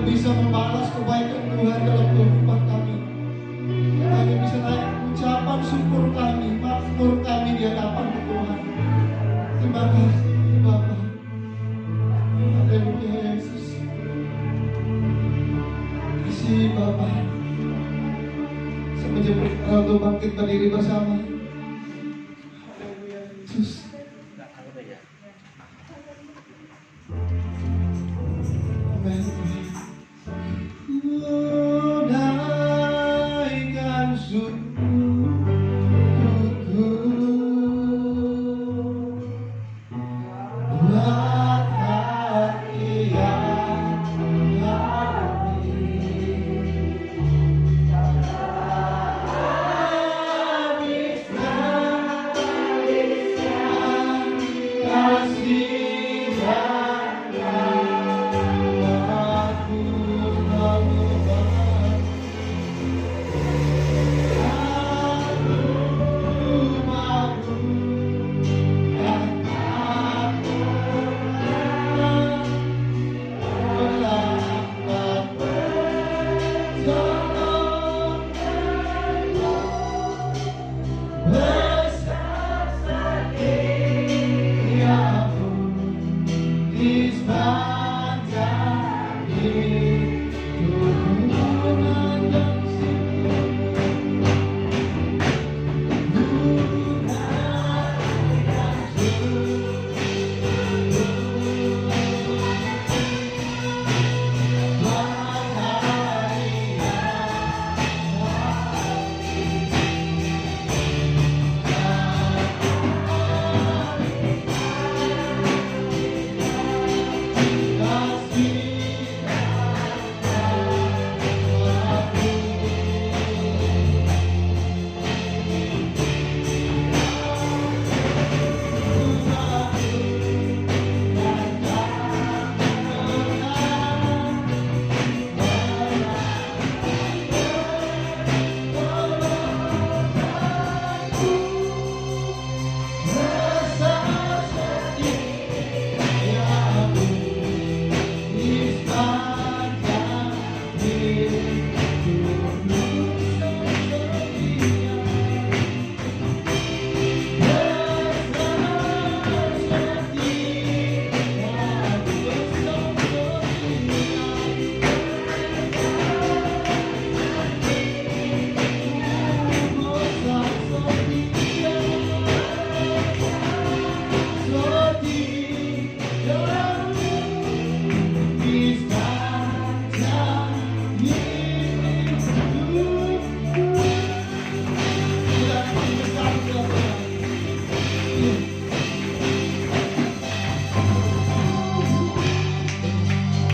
bisa membalas kebaikan Tuhan dalam kehidupan kami. Hanya bisa naik ucapan syukur kami, makmur kami di hadapan Tuhan. Terima kasih Bapa. Haleluya Yesus. Kasih Bapa. Semenjak kita untuk bangkit berdiri bersama. Haleluya Yesus. Amin. Naikkan syukurku buat hati yang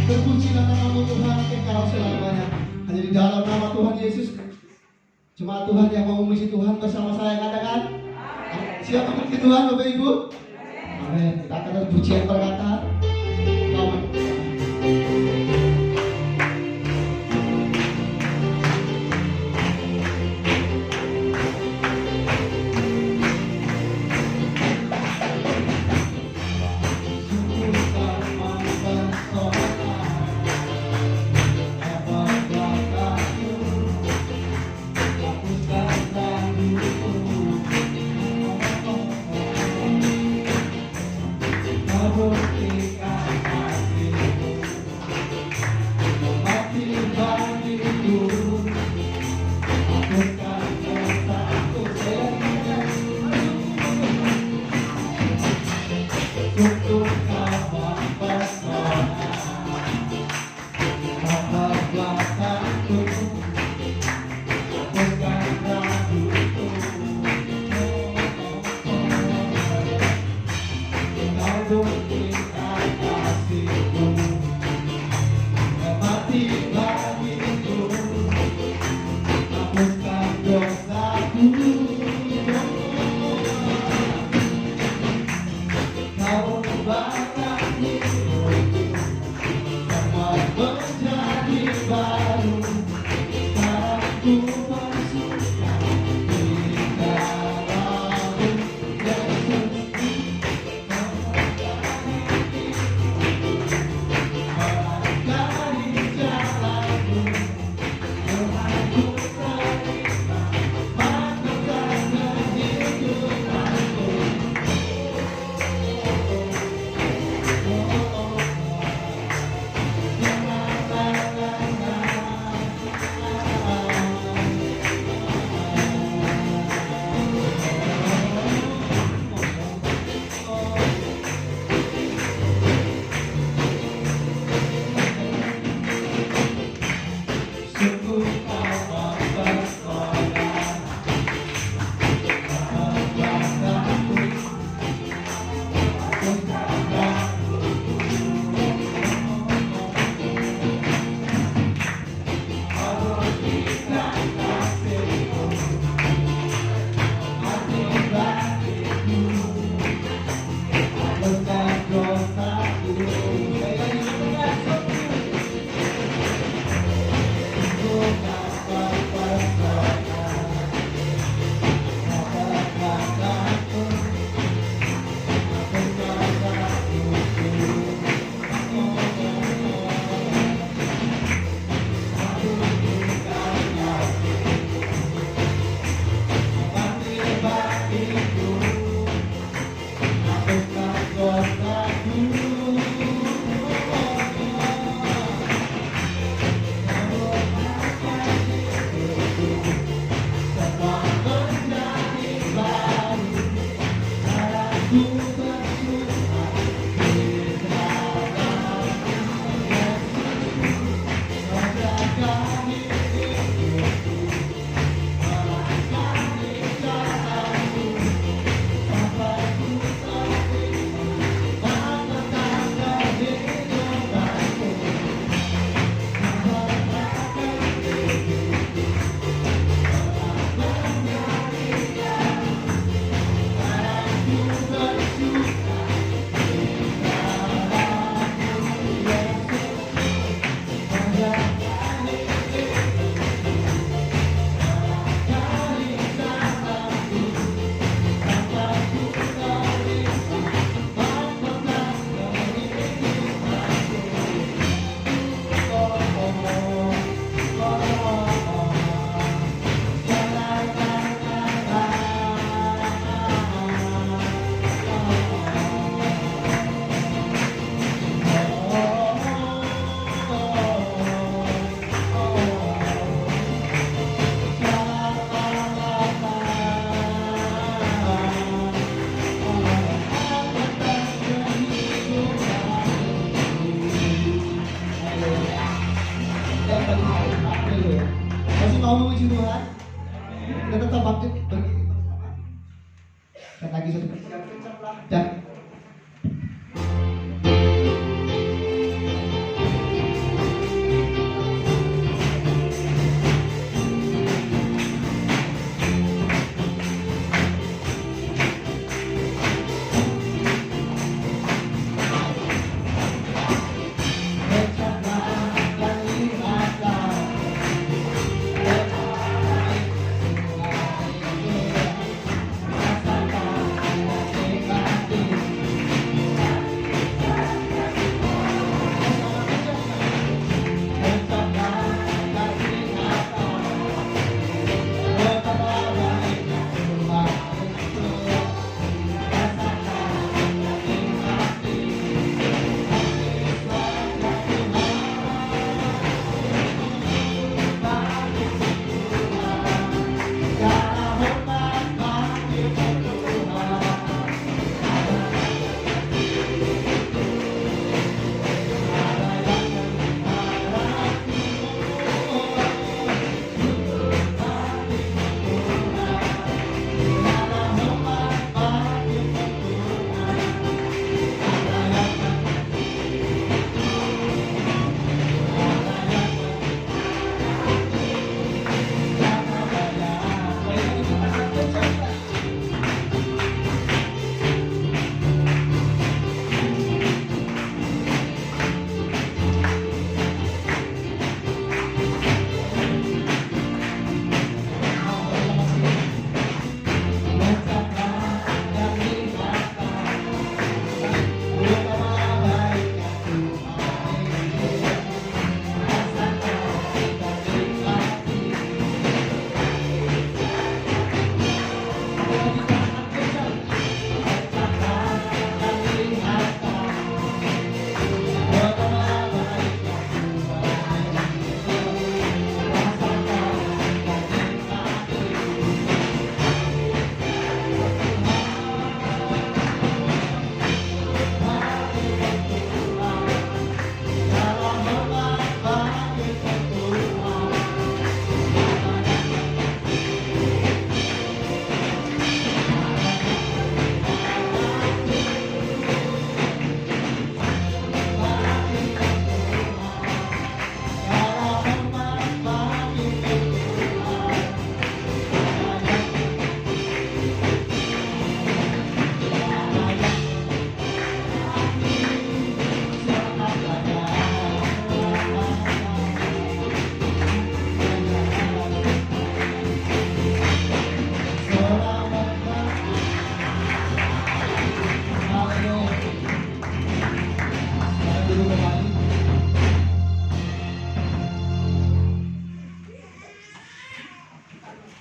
terpujilah nama Tuhan kekal selamanya. Hanya di dalam nama Tuhan Yesus. Jemaat Tuhan yang mau memuji Tuhan bersama saya katakan siap memuji Tuhan Bapak Ibu. Amin. Kita akan pujian berkata amin. Kau Masih mau memuji Tuhan? Kita tetap bangkit bagi dan lagi satu dan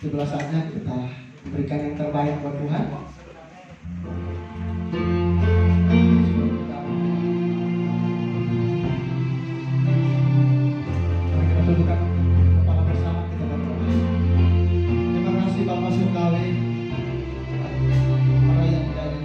itulah saatnya kita berikan yang terbaik buat Tuhan. Mari kita tundukkan kepala bersama, kita berdoa. Terima kasih Bapak Surgawi, para yang dari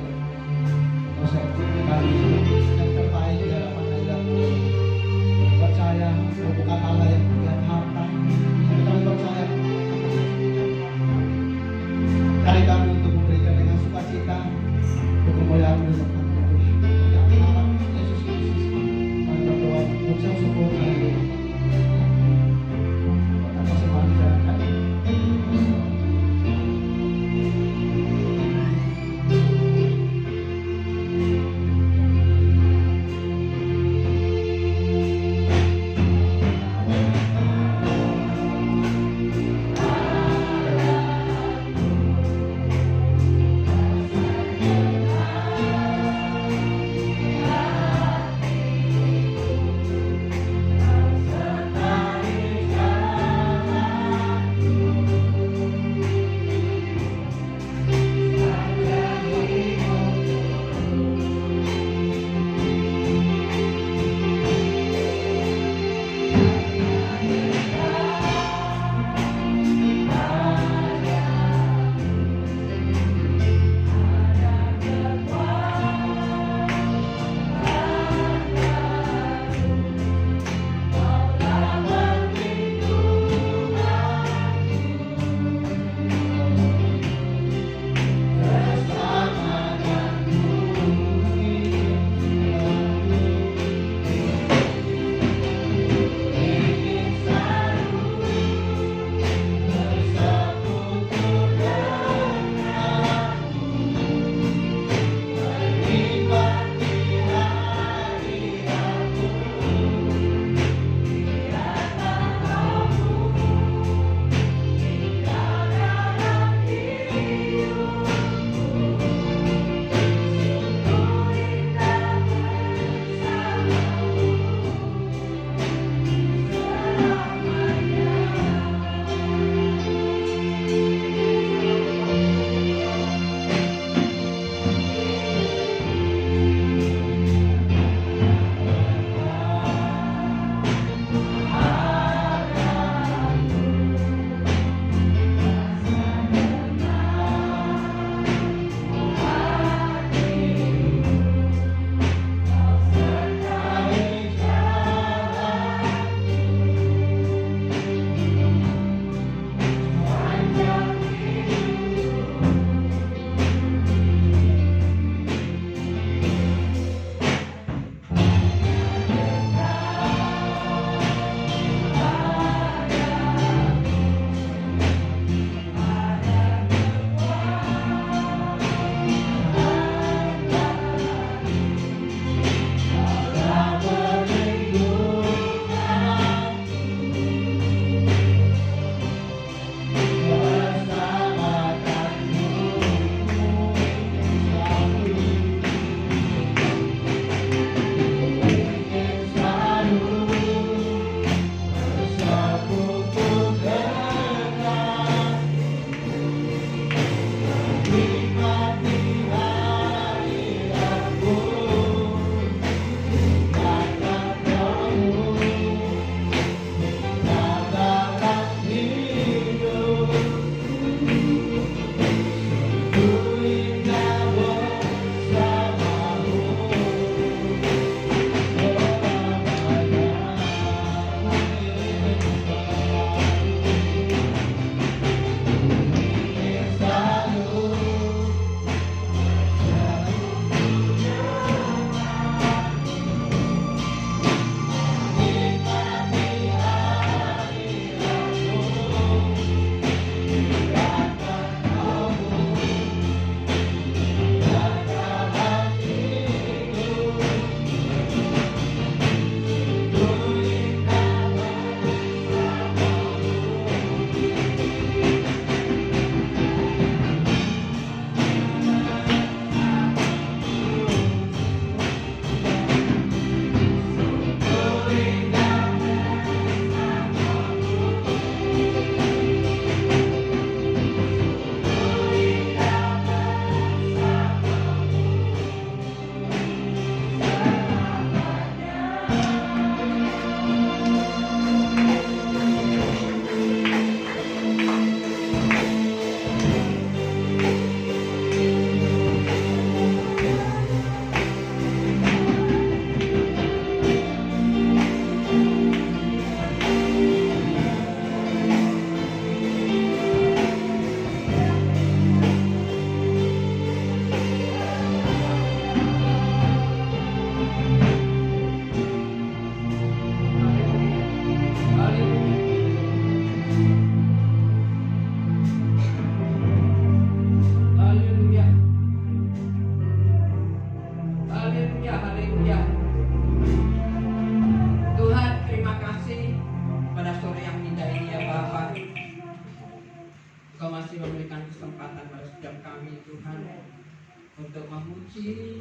untuk memuji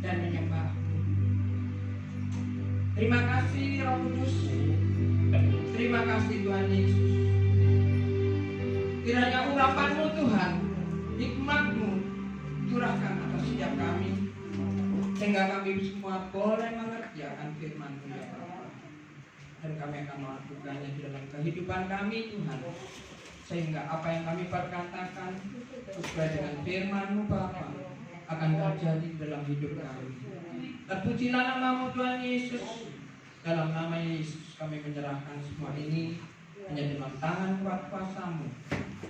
dan menyembah-Mu. Terima kasih Roh Kudus. Terima kasih Tuhan Yesus. Kiranya urapan-Mu Tuhan, hikmat-Mu curahkan atas setiap kami, sehingga kami semua boleh mengerjakan firman-Mu ya Bapa. Dan kami akan melakukannya di dalam kehidupan kami Tuhan, sehingga apa yang kami perkatakan sesuai dengan firman-Mu Bapa akan terjadi di dalam hidup kami. Terpujilah nama-Mu Tuhan Yesus. Dalam nama Yesus kami menyerahkan semua ini hanya dalam tangan kuat kuasa-Mu.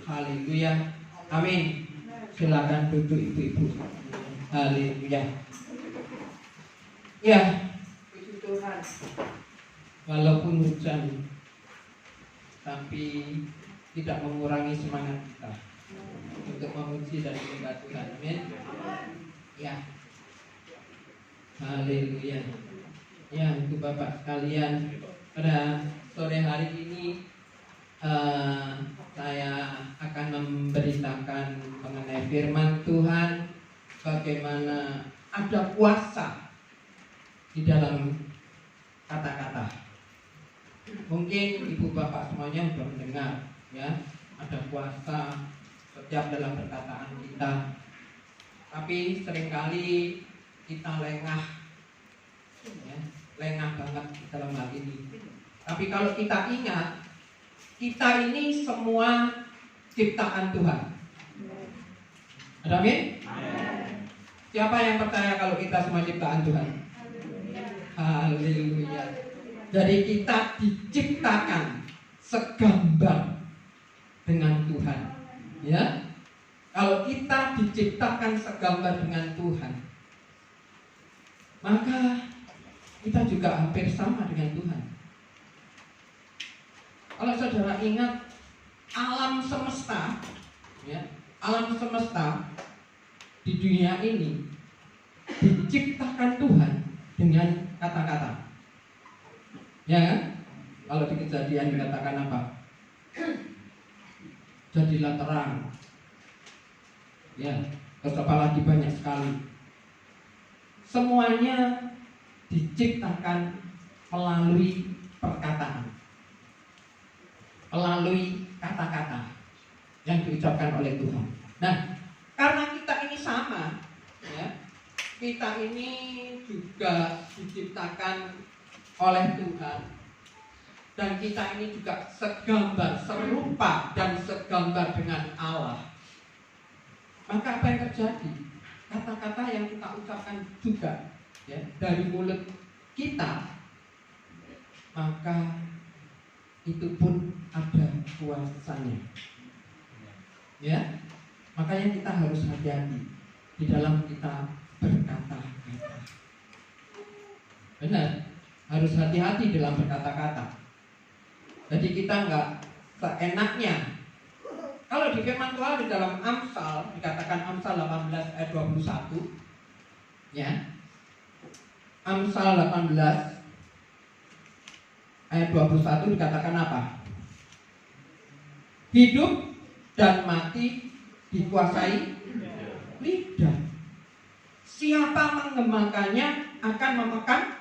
Haleluya. Amin. Silakan duduk ibu-ibu. Haleluya. Ya, puji Tuhan. Walaupun hujan, tapi tidak mengurangi semangat kita untuk memuji dan menyembah Tuhan. Amin. Ya. Haleluya. Ya, untuk Bapak sekalian, pada sore hari ini saya akan memberitakan mengenai firman Tuhan, bagaimana ada kuasa di dalam kata-kata. Mungkin ibu bapak semuanya sudah mendengar, ya, ada kuasa setiap dalam perkataan kita. Tapi seringkali kita lengah, ya, lengah banget dalam hal ini. Tapi kalau kita ingat, kita ini semua ciptaan Tuhan. Ada amin? Siapa yang percaya kalau kita semua ciptaan Tuhan? Haleluya. Jadi kita diciptakan segambar dengan Tuhan. Ya. Kalau kita diciptakan segambar dengan Tuhan, maka kita juga hampir sama dengan Tuhan. Kalau saudara ingat alam semesta, ya, alam semesta di dunia ini diciptakan Tuhan dengan kata-kata. Ya kan? Kalau di Kejadian dikatakan apa? Jadilah terang. Ya, terus apalagi banyak sekali. Semuanya diciptakan melalui perkataan, melalui kata-kata yang diucapkan oleh Tuhan. Nah, karena kita ini sama, ya, kita ini juga diciptakan oleh Tuhan, dan kita ini juga segambar, serupa dan segambar dengan Allah. Maka apa yang terjadi? Kata-kata yang kita ucapkan juga, ya, dari mulut kita, maka itu pun ada kuasanya. Ya, makanya kita harus hati-hati di dalam kita berkata-kata. Benar, harus hati-hati dalam berkata-kata. Jadi kita nggak seenaknya. Kalau di firman Tuhan di dalam Amsal dikatakan Amsal 18 ayat 21, ya. Amsal 18 ayat 21 dikatakan apa? Hidup dan mati dikuasai lidah. Siapa mengemakannya akan memakan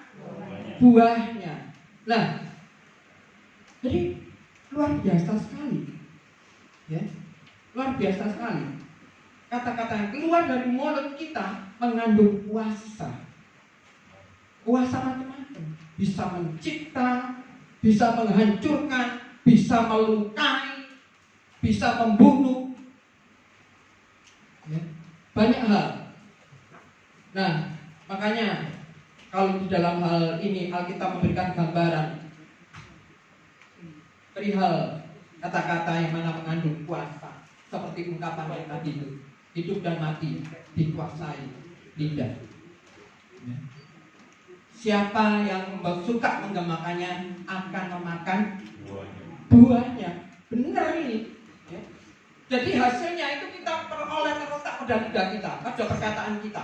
buahnya. Nah, jadi luar biasa sekali, ya, luar biasa sekali. Kata-kata yang keluar dari mulut kita mengandung kuasa. Kuasa macam-macam. Bisa mencipta, bisa menghancurkan, bisa melukai, bisa membunuh, ya, banyak hal. Nah, makanya kalau di dalam hal ini Alkitab memberikan gambaran perihal kata-kata yang mana mengandung kuasa, seperti ungkapan yang tadi itu, hidup dan mati dikuasai lidah. Ya. Siapa yang suka menggemakannya akan memakan buahnya. Benar ini, ya. Jadi hasilnya itu kita peroleh terletak pada lidah kita, pada perkataan kita.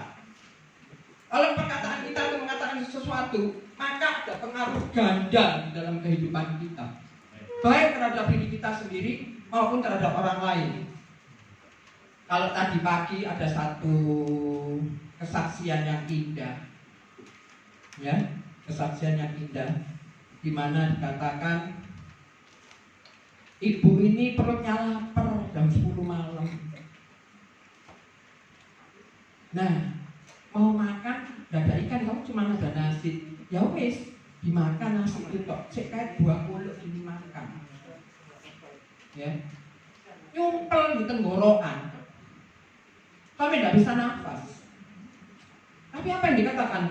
Kalau perkataan kita itu mengatakan sesuatu, maka ada pengaruh ganda di dalam kehidupan kita, baik terhadap diri kita sendiri maupun terhadap orang lain. Kalau tadi pagi ada satu kesaksian yang indah, ya, kesaksian yang indah, di mana dikatakan ibu ini perutnya lapar jam 10 malam. Nah, mau makan, gak ada ikan, kamu cuma ada nasi. Ya wis, dimakan nasi itu tok, cek kayak 20 ini makan. Ya, nyumpel di tenggorokan, kami tidak bisa nafas. Tapi apa yang dikatakan?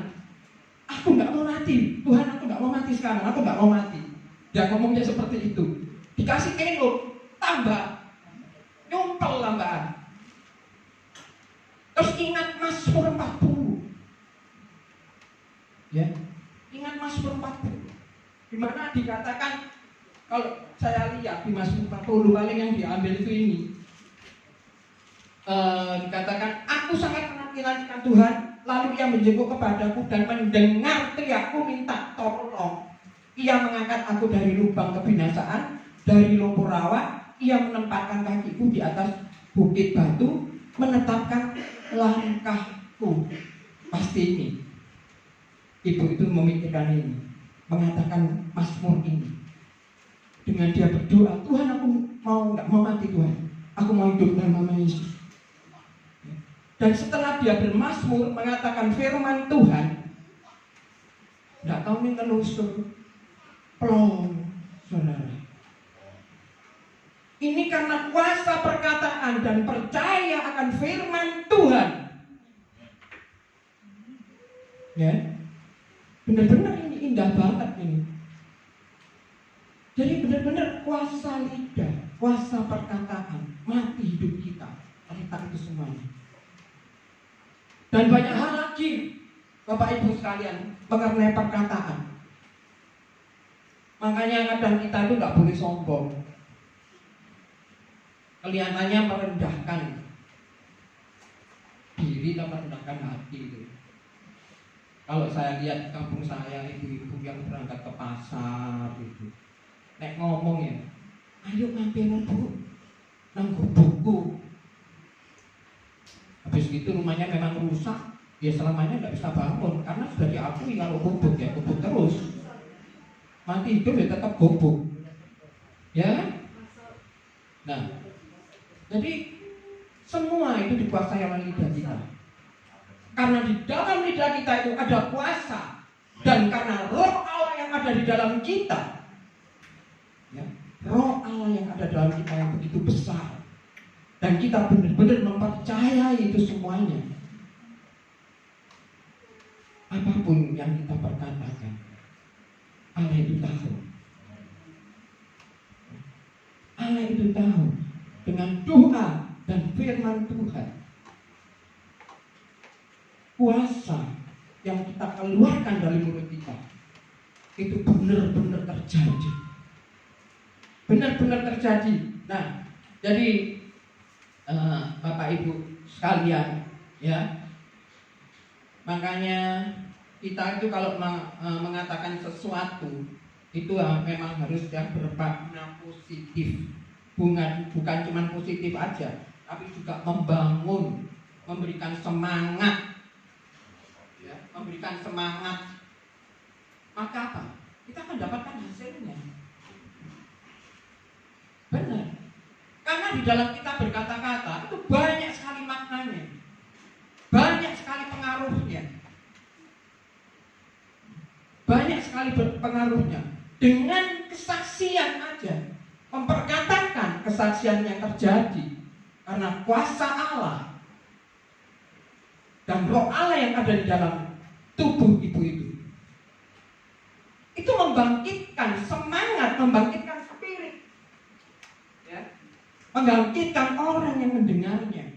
Aku nggak mau mati, Tuhan, aku nggak mau mati sekarang, aku nggak mau mati. Dia ngomongnya seperti itu. Dikasih keno, tambah, nyumpel tambahan. Terus ingat Mazmur 40, ya, ingat Mazmur 40, di mana dikatakan, kalau saya lihat di Mazmur 40 paling yang diambil itu ini, dikatakan, aku sangat menanti-nantikan Tuhan, lalu ia menjenguk kepadaku dan mendengar teriakku minta tolong. Ia mengangkat aku dari lubang kebinasaan, dari lumpur rawa. Ia menempatkan kakiku di atas bukit batu, menetapkan langkahku. Pasti ini ibu itu memikirkan ini, mengatakan Mazmur ini. Dengan dia berdoa, Tuhan, aku nggak mau mati, Tuhan, aku mau hidup dalam nama Yesus. Dan setelah dia bermazmur mengatakan firman Tuhan, nggak tahu nih telusur plong, saudara. Ini karena kuasa perkataan dan percaya akan firman Tuhan. Ya, benar-benar ini indah banget ini. Jadi benar-benar kuasa lidah, kuasa perkataan, mati hidup kita, tentang itu semuanya. Dan banyak hal lagi, Bapak Ibu sekalian, mengenai perkataan. Makanya kadang kita itu nggak boleh sombong. Kelihatannya merendahkan diri dan merendahkan hati itu. Kalau saya lihat di kampung saya, ibu-ibu yang berangkat ke pasar itu, nek ngomong ya, ayo mampir Bu, nang buku. Habis itu rumahnya memang rusak, ya selamanya nggak bisa bangun karena sudah diakui kalau gubuk ya gubuk terus, mati hidup ya tetap gubuk, ya kan? Nah, jadi semua itu dikuasai oleh lidah kita, karena di dalam lidah kita itu ada kuasa, dan karena roh Allah yang ada di dalam kita, ya, roh Allah yang ada dalam kita yang begitu besar. Dan kita benar-benar mempercayai itu semuanya. Apapun yang kita perkatakan, Allah itu tahu. Allah itu tahu. Dengan doa dan firman Tuhan, kuasa yang kita keluarkan dari mulut kita itu benar-benar terjadi. Benar-benar terjadi. Nah, jadi Bapak Ibu sekalian, ya, makanya kita itu kalau mengatakan sesuatu itu memang harus yang bermakna positif, bukan cuma positif aja, tapi juga membangun, memberikan semangat, ya, memberikan semangat. Maka apa? Kita akan dapatkan hasilnya. Benar. Karena di dalam kita berkata-kata itu banyak sekali maknanya, banyak sekali pengaruhnya, banyak sekali pengaruhnya. Dengan kesaksian aja, memperkatakan kesaksian yang terjadi karena kuasa Allah dan roh Allah yang ada di dalam tubuh ibu itu membangkitkan semangat, membangkitkan spirit, ya, membangkitkan orang yang mendengarnya.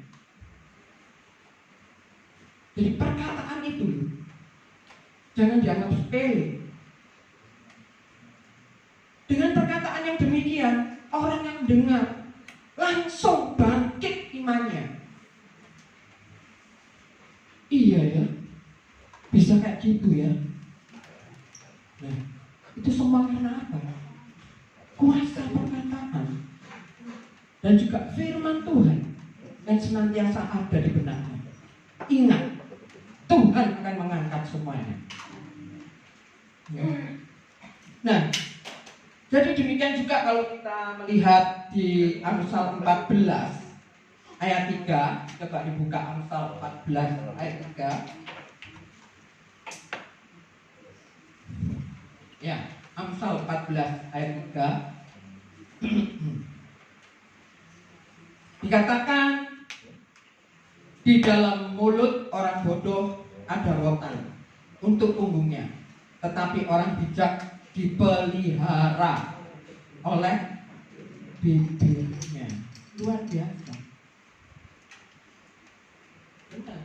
Jadi perkataan itu jangan dianggap sepele. Dengan perkataan yang demikian, orang yang dengar langsung bangkit imannya. Iya ya, bisa kayak gitu ya. Nah, itu semua karena apa? Kuasa perkataan dan juga firman Tuhan dan senantiasa ada di benakmu. Ingat, Tuhan akan mengangkat semuanya. Nah, jadi demikian juga kalau kita melihat di Amsal 14 ayat 3, coba dibuka Amsal 14 ayat 3. Ya, Amsal 14 ayat 3. Dikatakan di dalam mulut orang bodoh ada rotan untuk punggungnya, tetapi orang bijak dipelihara oleh bibirnya. Luar biasa. Benar.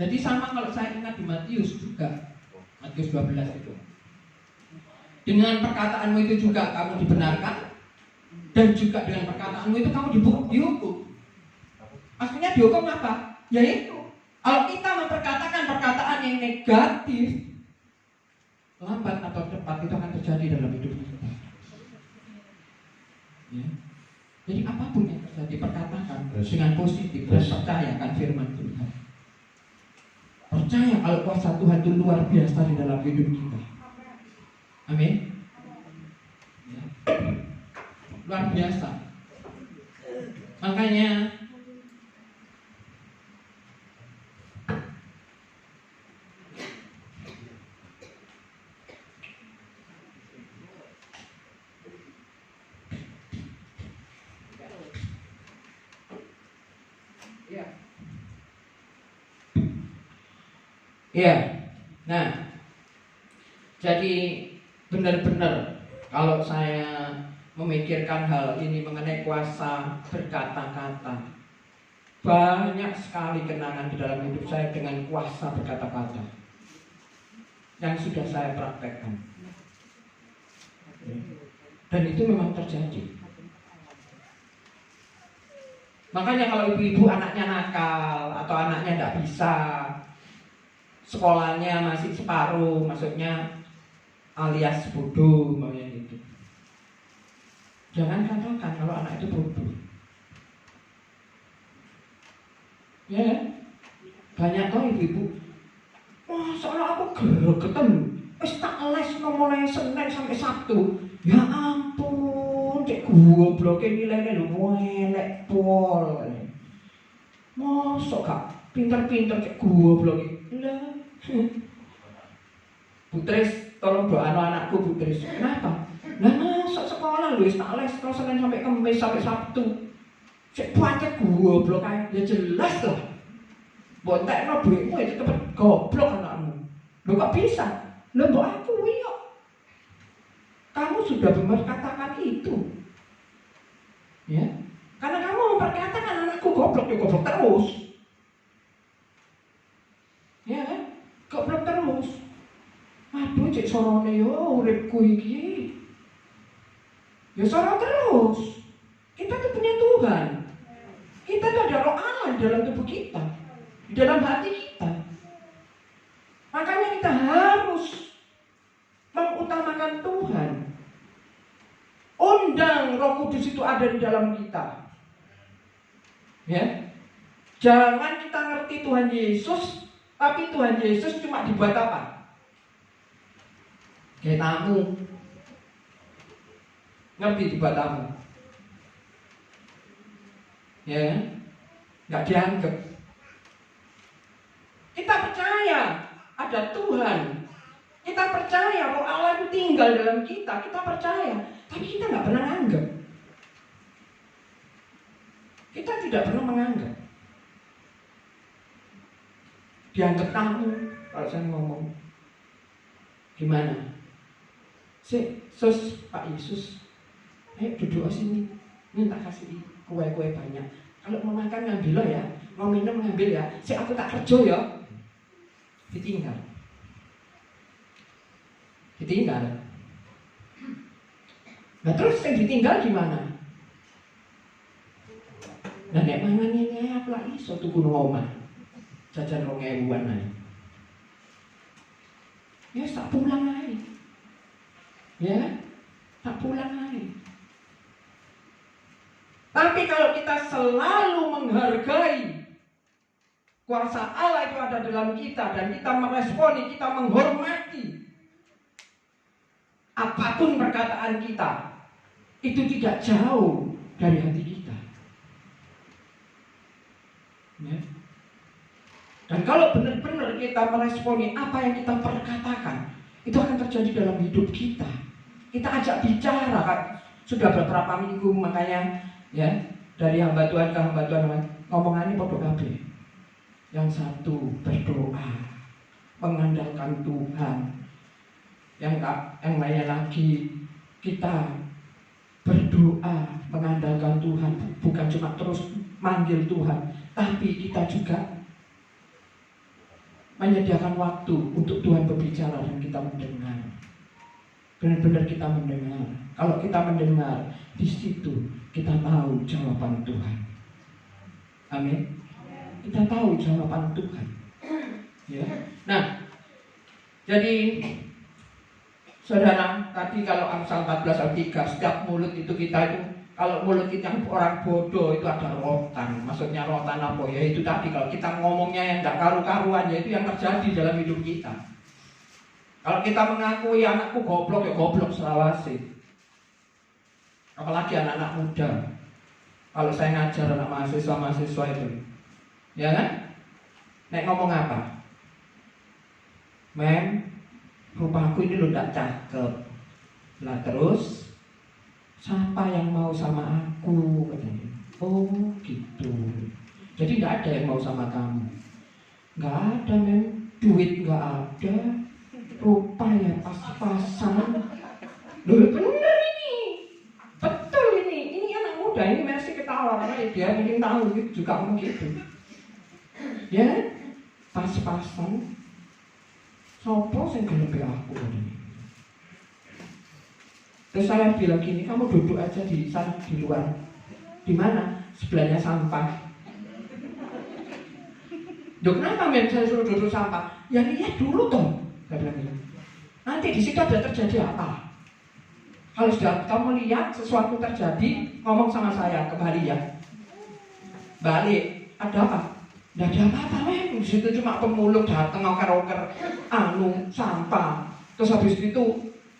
Jadi sama kalau saya ingat di Matius juga, Matius 12 itu. Dengan perkataanmu itu juga kamu dibenarkan, dan juga dengan perkataanmu itu kamu dihukum. Maksudnya dihukum apa? Yaitu kalau kita memperkatakan perkataan yang negatif, lambat atau cepat itu akan terjadi dalam hidup kita. Ya. Jadi apapun yang terjadi, perkatakan dengan positif dan percayakan firman Tuhan. Percaya kalau kuasa Tuhan itu luar biasa di dalam hidup kita. Amin. Ya. Luar biasa. Makanya ya, nah, jadi benar-benar kalau saya memikirkan hal ini mengenai kuasa berkata-kata, banyak sekali kenangan di dalam hidup saya dengan kuasa berkata-kata yang sudah saya praktekkan, dan itu memang terjadi. Makanya kalau ibu-ibu anaknya nakal atau anaknya tidak bisa, sekolahnya masih separuh, maksudnya alias bodoh, maunya gitu. Jangan katakan kalau anak itu bodoh. Ya, banyak kok ibu-ibu. Wah, soalnya aku gregetan. Wis tak les mulai Senin sampai Sabtu. Ya ampun, cek goblok nilainya lho elek pol. Mosok gak pinter-pinter cek goblok iki. Lah. Putris, tolong doain anakku Putris. Kenapa? Lah masuk sekolah lu tak les terus Senin sampai Kamis sampai Sabtu. Cek pancet goblok ae. Ya jelas lah. Bontekno duitmu itu tetep goblok anakmu. Lu kok bisa? Lu mbok akui kok. Kamu sudah memperkatakan itu. Ya. Karena kamu memperkatakan anakku goblok, ya goblok terus. Ya kan? Goblok terus. Aduh, cek sorone yo uripku iki. Ya sorot terus. Kita tuh punya Tuhan. Kita tuh ada roh Allah di dalam tubuh kita, di dalam hati kita. Makanya kita harus mengutamakan Tuhan. Undang Roh Kudus itu ada di dalam kita. Ya. Jangan kita ngerti Tuhan Yesus, tapi Tuhan Yesus cuma dibuat apa? Kayak tamu. Ngerti dibuat tamu. Ya, nggak dianggap. Kita percaya ada Tuhan. Kita percaya Roh Allah itu tinggal dalam kita. Kita percaya, tapi kita nggak pernah anggap. Kita tidak pernah menganggap. Dianggap tamu. Kalau saya ngomong, gimana? Sus, Pak Yesus, ayo duduk sini. Ini tak kasih kue-kue banyak. Kalau mau makan ngambil lo ya, mau minum ngambil ya. Aku tak kerja ya. Ditinggal. Nah terus yang ditinggal gimana? Nah nek mangan ini aku lagi iso tuku nang omah. Jajan 2.000-an ae. Ya tak pulang ae. Ya, tak pulang ae. Tapi kalau kita kita selalu menghargai kuasa Allah itu ada dalam kita, dan kita meresponi, kita menghormati apapun perkataan kita, itu tidak jauh dari hati kita. Ya. Dan kalau benar-benar kita meresponi apa yang kita perkatakan, itu akan terjadi dalam hidup kita. Kita ajak bicara kan. Sudah beberapa minggu makanya ya, dari hamba Tuhan ke hamba Tuhan ngomongannya podo kabeh. Yang satu berdoa, mengandalkan Tuhan. Yang lainnya lagi kita berdoa, mengandalkan Tuhan, bukan cuma terus manggil Tuhan, tapi kita juga menyediakan waktu untuk Tuhan berbicara dan kita mendengar. Benar-benar kita mendengar. Kalau kita mendengar, di situ kita tahu jawaban Tuhan. Amin. Kita tahu jawaban Tuhan. Ya. Nah, jadi saudara, tadi kalau Amsal 14 ayat 3, setiap mulut itu kita itu, kalau mulut kita orang bodoh itu ada rotan. Maksudnya rotan apa ya? Itu tadi kalau kita ngomongnya yang tidak karu-karuan, ya itu yang terjadi dalam hidup kita. Kalau kita mengakui anakku goblok, ya goblok selawase. Apalagi anak-anak muda. Kalau saya ngajar anak mahasiswa itu, ya kan? Nek ngomong apa? Mem, rupaku ini lo tidak cakep. Lah terus, siapa yang mau sama aku? Katanya. Oh gitu. Jadi tidak ada yang mau sama kamu. Nggak ada, Mem. Duit nggak ada. Rupa ya pas-pasan. Loh bener ini. Betul ini. Ini anak muda ini masih ketawa karena dia mungkin tahu gitu juga ngomong gitu. Ya, pas-pasan. Sopo sing gelepe aku ini. Terus saya bilang gini, kamu duduk aja di sana di luar. Di mana? Sebelahnya sampah. Duh, kenapa men saya suruh duduk sampah? Ya lihat dulu toh. Saya bilang gitu. Nanti di situ ada terjadi apa? Kalau sudah kamu lihat sesuatu terjadi, ngomong sama saya kembali ya. Balik, ada apa? Tidak ada apa-apa men. Di situ cuma pemulung datang oker-oker sampah. Terus habis itu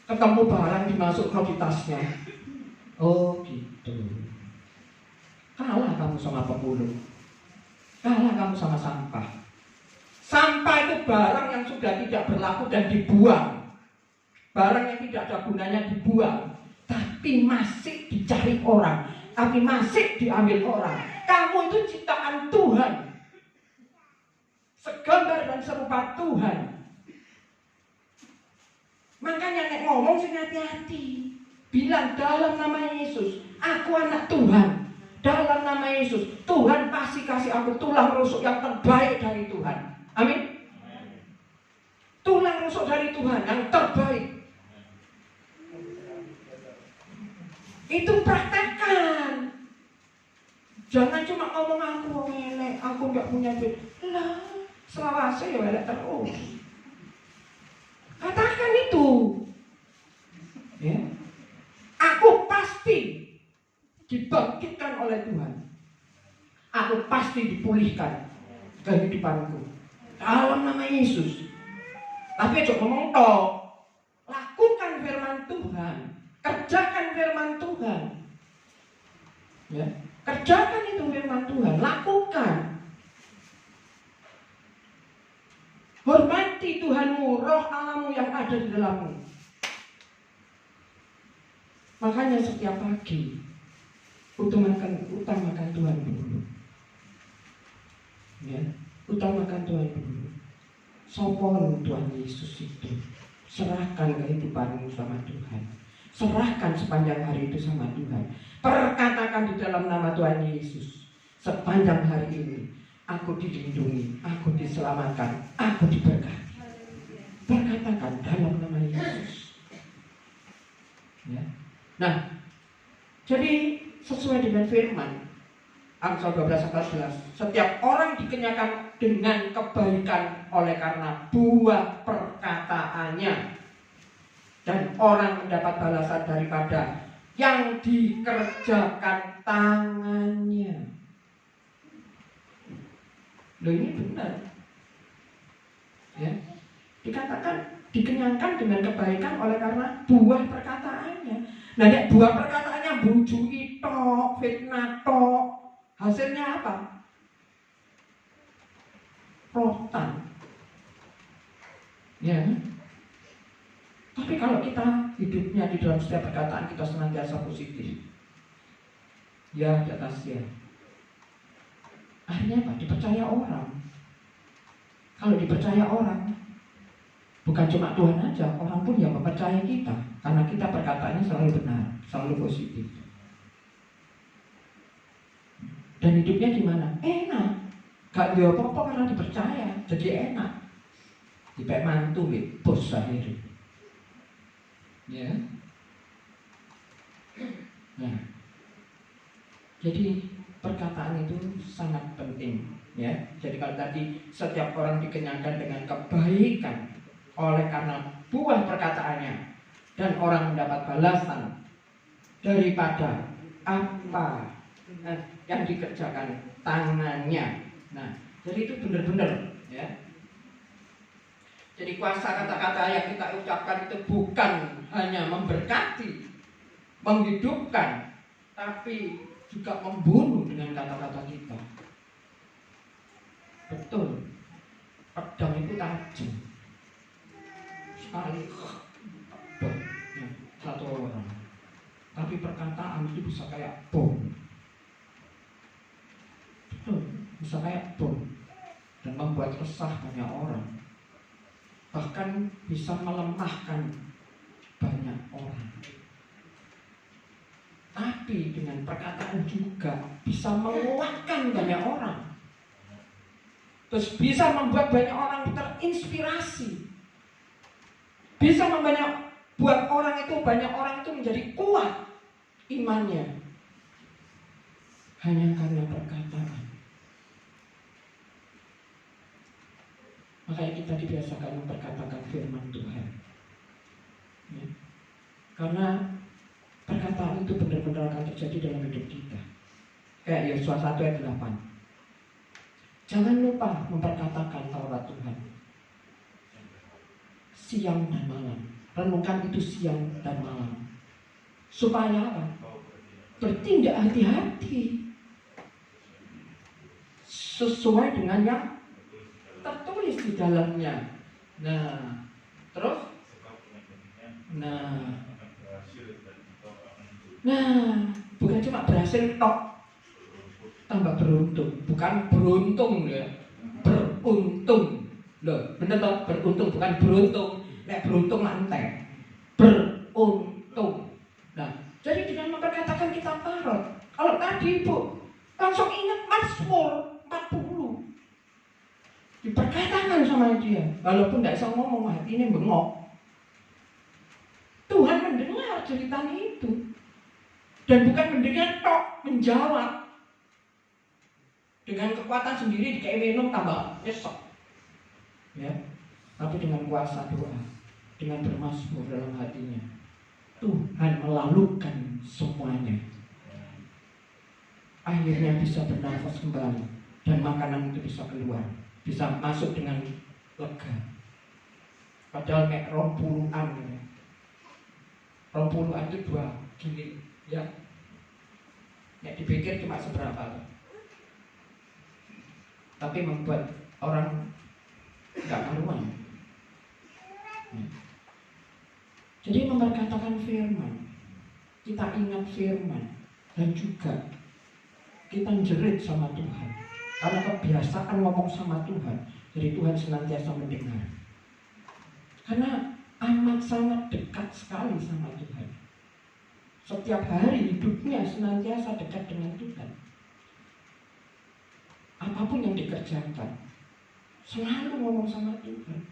ketemu barang dimasukkan di tasnya. Oh gitu. Kalah kamu sama pemulung. Kalah kamu sama sampah. Sampah itu barang yang sudah tidak berlaku dan dibuang. Barang yang tidak ada gunanya dibuang. Tapi masih dicari orang. Tapi masih diambil orang. Kamu itu ciptaan Tuhan. Segambar dan serupa Tuhan. Makanya nek ngomong sing hati-hati. Bilang dalam nama Yesus, aku anak Tuhan. Dalam nama Yesus, Tuhan pasti kasih aku tulang rusuk yang terbaik dari Tuhan. Amin. Tulang rusuk dari Tuhan yang terbaik. Itu praktekkan. Jangan cuma ngomong aku elek, aku enggak punya duit. Lah, selawase ya elek terus. Katakan itu. Ya. Aku pasti dibangkitkan oleh Tuhan. Aku pasti dipulihkan kehidupanku dalam nama Yesus. Tapi coba ngomong toh. Lakukan firman Tuhan. Kerjakan firman Tuhan. Ya. Kerjakan itu firman Tuhan. Lakukan. Hormati Tuhanmu, roh Allahmu yang ada di dalammu. Makanya setiap pagi utamakan Tuhan dulu. Ya, utamakan Tuhan dulu. Sopon Tuhan Yesus itu. Serahkan kehidupanmu sama Tuhan. Serahkan sepanjang hari itu sama Tuhan. Perkatakan di dalam nama Tuhan Yesus. Sepanjang hari ini aku dilindungi, aku diselamatkan, aku diberkati. Perkatakan dalam nama Yesus. Ya. Nah, jadi sesuai dengan firman Amsal 12 ayat 11, setiap orang dikenyakan dengan kebaikan oleh karena buah perkataannya, dan orang mendapat balasan daripada yang dikerjakan tangannya. Loh, ini benar. Ya. Dikatakan dikenyangkan dengan kebaikan oleh karena buah perkataannya. Nah, buah perkataannya bujuki tok, fitnah tok. Hasilnya apa? Rotan. Ya. Tapi kalau kita hidupnya di dalam setiap perkataan kita senantiasa positif, ya di atas ya. Akhirnya apa? Dipercaya orang. Kalau dipercaya orang, bukan cuma Tuhan aja, orang pun yang mempercayai kita, karena kita perkataannya selalu benar, selalu positif. Dan hidupnya gimana? Enak. Gak dia apa-apa karena dipercaya, jadi enak. Dipek mantu, bos akhirnya. Ya. Nah, jadi perkataan itu sangat penting, ya. Jadi kalau tadi setiap orang dikenyangkan dengan kebaikan oleh karena buah perkataannya, dan orang mendapat balasan daripada apa yang dikerjakan tangannya. Nah, jadi itu benar-benar, ya. Jadi kuasa kata-kata yang kita ucapkan itu bukan hanya memberkati, menghidupkan, tapi juga membunuh dengan kata-kata kita. Betul. Pedang itu tajam. Sekali satu orang. Tapi perkataan itu bisa kayak bom. Betul, bisa kayak bom. Dan membuat resah banyak orang. Bahkan bisa melemahkan banyak orang. Tapi dengan perkataan juga bisa menguatkan banyak orang. Terus bisa membuat banyak orang terinspirasi. Bisa buat banyak orang itu menjadi kuat imannya. Hanya karena perkataan. Makanya kita dibiasakan memperkatakan firman Tuhan. Ya. Karena perkataan itu benar-benar akan terjadi dalam hidup kita. Kayak Yosua 1 ayat 8. Jangan lupa memperkatakan Taurat Tuhan siang dan malam. Renungkan itu siang dan malam. Supaya apa? Bertindak hati-hati sesuai dengan yang tertulis di dalamnya. Nah, terus? Nah, bukan cuma berhasil tok, tambah beruntung. Bukan beruntung ya, beruntung. Loh, bener toh? Beruntung bukan beruntung. Nek beruntung lantai. Beruntung. Nah, jadi dengan memperkatakan kita tarot. Kalau tadi Ibu langsung ingat Mazmur 40. Diperkatakan sama dia, walaupun tidak bisa ngomong, hatinya bengok. Tuhan mendengar ceritanya itu. Dan bukan mendengar tok, menjawab. Dengan kekuatan sendiri kayak minum tambah nyesek. Ya. Tapi dengan kuasa doa, dengan bermazmur dalam hatinya, Tuhan melalukan semuanya. Akhirnya bisa bernafas kembali dan makanan itu bisa keluar, bisa masuk dengan lega. Padahal kayak 20-an ya. 20-an itu 2 gili ya. Nek dipikir cuma seberapa. Tapi membuat orang gak karuan. Jadi memperkatakan firman, kita ingat firman, dan juga kita jerit sama Tuhan. Karena kebiasaan ngomong sama Tuhan, jadi Tuhan senantiasa mendengar. Karena amat sangat dekat sekali sama Tuhan. Setiap hari hidupnya senantiasa dekat dengan Tuhan. Apapun yang dikerjakan, selalu ngomong sama Tuhan.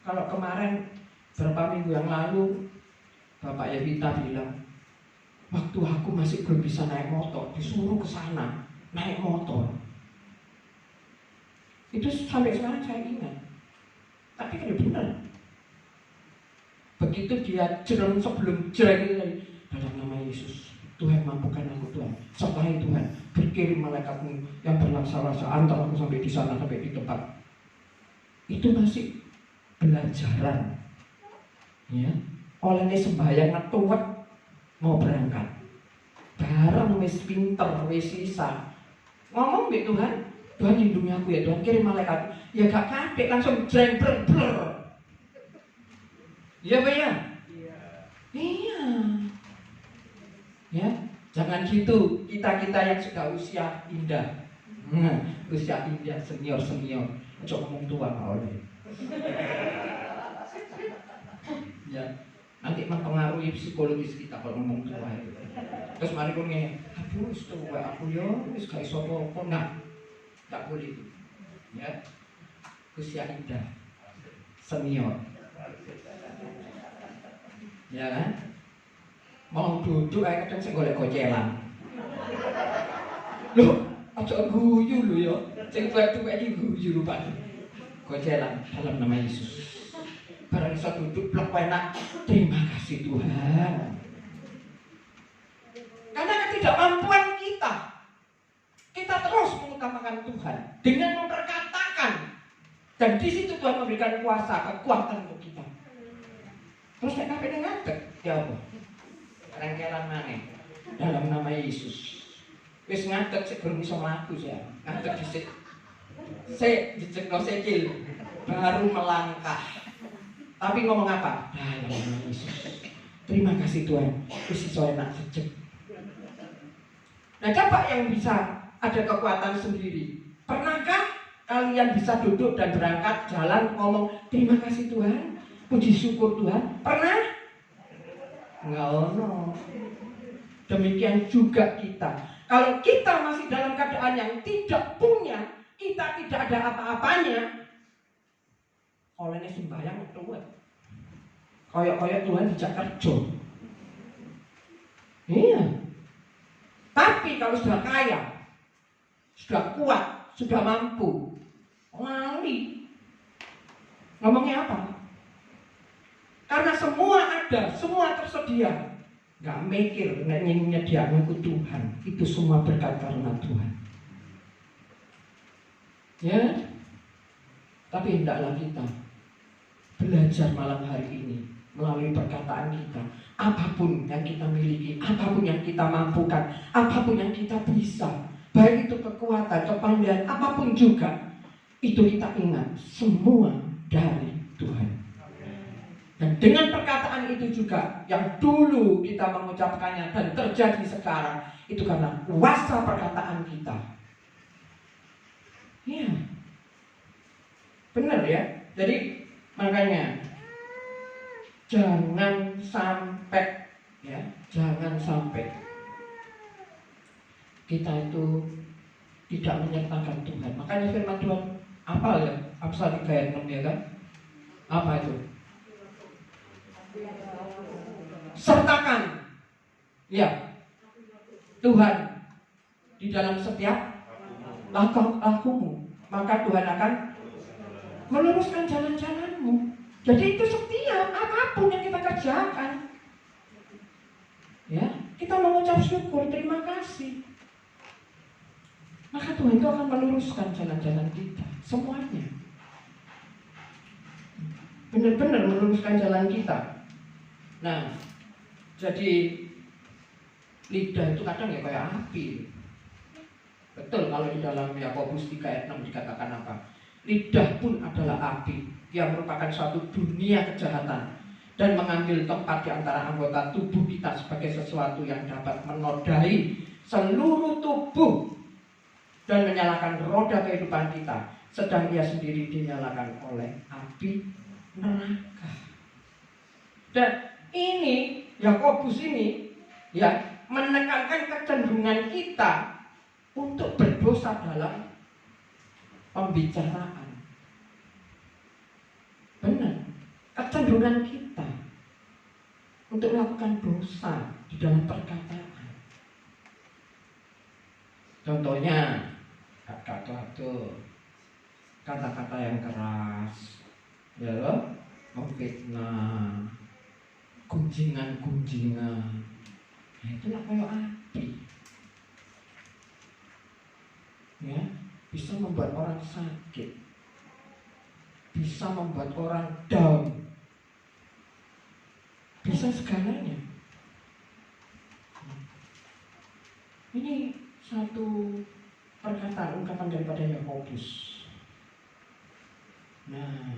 Kalau kemarin, beberapa minggu yang lalu, Bapak Yevita bilang, waktu aku masih belum bisa naik motor, disuruh ke sana naik motor. Itu sampai sekarang saya ingat. Tapi kan benar. Begitu dia jereng sebelum jereng itu tadi, dalam nama Yesus, Tuhan mampukan aku Tuhan. Sertai Tuhan, berkirim malaikat-Mu yang berlaksa-laksa antar aku sampai di sana, sampai di tempat. Itu masih belajaran. Ya, olehnya sembahyang ngetuwet mau berangkat. Bareng wis pinter, wis sisa. Ngomong mbek Tuhan, Tuhan lindungi aku ya Tuhan, kirim malaikat. Ya gak kadek, langsung jreng ber. Iya Pak ya? Iya. Ya, jangan gitu kita yang sudah usia indah. Usia indah senior. Coba ngomong tua oleh. Ya, nanti mempengaruhi psikologis kita kalau ngomong tua itu. Terus mari pun ngene, aduh wis tua aku yo wis gak iso apa-apa. Nah, tak boleh itu. Ya. Usia indah senior. Ya kan? Mau duduk ae kadang sing golek gocelan. Loh, aja guyu lho ya. Sing tuwek-tuwek iki guyu rupane. Gocelan dalam nama Yesus. Barang iso duduk blok enak. Terima kasih Tuhan. Karena ketidakmampuan kita terus mengutamakan Tuhan dengan memperkatakan, dan di situ Tuhan memberikan kuasa, kekuatan untuk kita. Terus nek kabeh ngadeg, ya apa? Rengkelan maneh dalam nama Yesus. Wis ngadeg sik durung iso mlaku ya. Ngadeg dhisik. Sik dijekno sikil baru melangkah. Tapi ngomong apa? Dalam nama Yesus. Terima kasih Tuhan. Wis iso enak sejek. Nah, coba yang bisa ada kekuatan sendiri. Pernahkah kalian bisa duduk dan berangkat jalan ngomong terima kasih Tuhan, puji syukur Tuhan? Pernah? Enggak ono. Demikian juga kita. Kalau kita masih dalam keadaan yang tidak punya, kita tidak ada apa-apanya, olehnya sembahyang tuwet. Koyok-koyok Tuhan dijak kerja. Iya. Tapi kalau sudah kaya, sudah kuat, sudah mampu, lali. Ngomongnya apa? Karena semua ada, semua tersedia. Gak mikir nyediakan ku Tuhan. Itu semua berkat karena Tuhan. Ya. Tapi hendaklah kita belajar malam hari ini melalui perkataan kita. Apapun yang kita miliki, apapun yang kita mampukan, apapun yang kita bisa, baik itu kekuatan, kepandaian, apapun juga, itu kita ingat semua dari Tuhan. Dan dengan perkataan itu juga yang dulu kita mengucapkannya dan terjadi sekarang, itu karena kuasa perkataan kita. Ya, benar ya. Jadi makanya jangan sampai kita itu tidak menyertakan Tuhan. Makanya firman Tuhan apa ya? Amsal 3 ayat 6 ya kan? Apa itu? Sertakan ya Tuhan di dalam setiap langkahmu, maka Tuhan akan meluruskan jalan-jalanmu. Jadi itu setiap apapun yang kita kerjakan, ya kita mengucap syukur, terima kasih, maka Tuhan itu akan meluruskan jalan-jalan kita semuanya. Benar-benar meluruskan jalan kita. Nah, jadi lidah itu kadang ya kayak api. Betul kalau di dalam Yakobus 3 ayat 6 dikatakan apa? Lidah pun adalah api. Dia merupakan suatu dunia kejahatan dan mengambil tempat di antara anggota tubuh kita sebagai sesuatu yang dapat menodai seluruh tubuh dan menyalakan roda kehidupan kita, sedang ia sendiri dinyalakan oleh api neraka. Dan ini Yakobus ini ya menekankan kecenderungan kita untuk berdosa dalam pembicaraan. Benar, kecenderungan kita untuk melakukan dosa di dalam perkataan. Contohnya kata-kata yang keras, ya loh, memfitnah, gunjingan, Nah, itulah kayak api. Ya, bisa membuat orang sakit, bisa membuat orang down, bisa segalanya. Ini satu perkataan ungkapan daripada Yakobus. Nah,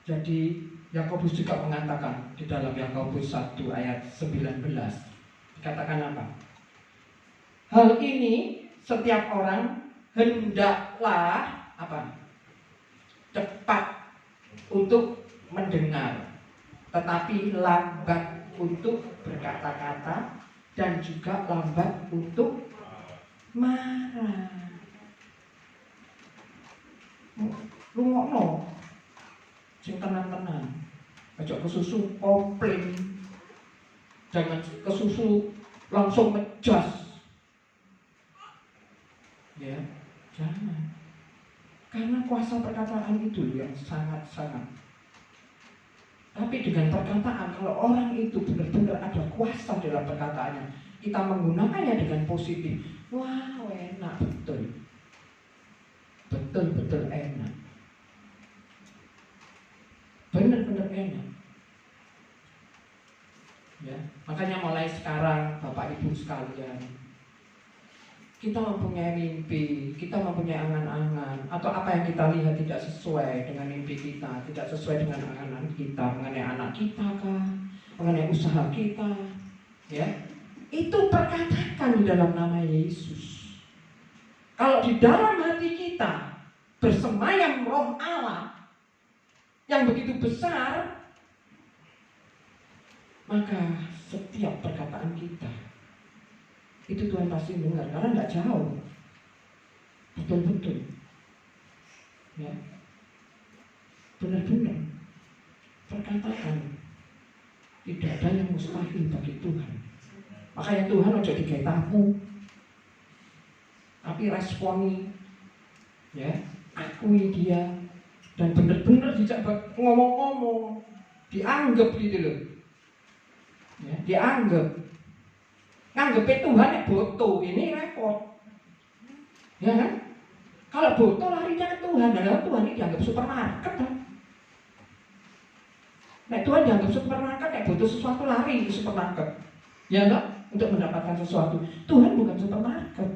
jadi Yakobus juga mengatakan di dalam Yakobus 1 ayat 19, dikatakan apa? Hal ini setiap orang hendaklah apa? Cepat untuk mendengar, tetapi lambat untuk berkata-kata, dan juga lambat untuk marah. Rungokno sing tenang-tenang, aja kesusu komplain, jangan kesusu langsung ngejas, ya jangan, karena kuasa perkataan itu yang sangat-sangat. Tapi dengan perkataan, kalau orang itu benar-benar ada kuasa dalam perkataannya, kita menggunakannya dengan positif, wow enak betul, betul-betul enak. Benar-benar enak. Ya, makanya mulai sekarang Bapak Ibu sekalian, kita mempunyai mimpi, kita mempunyai angan-angan, atau apa yang kita lihat tidak sesuai dengan mimpi kita, tidak sesuai dengan angan-angan kita, mengenai anak kita kah, mengenai usaha kita, ya, itu perkatakan di dalam nama Yesus. Kalau di dalam hati kita bersemayam Roh Allah yang begitu besar, maka setiap perkataan kita itu Tuhan pasti dengar, karena tidak jauh, betul-betul, ya, benar-benar perkataan tidak ada yang mustahil bagi Tuhan. Makanya Tuhan ojo digawe tamu, tapi responi, ya, akui dia, dan benar-benar dijak ngomong-ngomong, dianggap gitu loh, ya, dianggap. Nganggep Tuhan yang boto, ini repot, ya kan? Kalau boto larinya ke Tuhan, dan Tuhan ini dianggap supermarket kan? Nah, Tuhan dianggap supermarket, yang butuh sesuatu lari ke supermarket, ya kan? Untuk mendapatkan sesuatu. Tuhan bukan supermarket.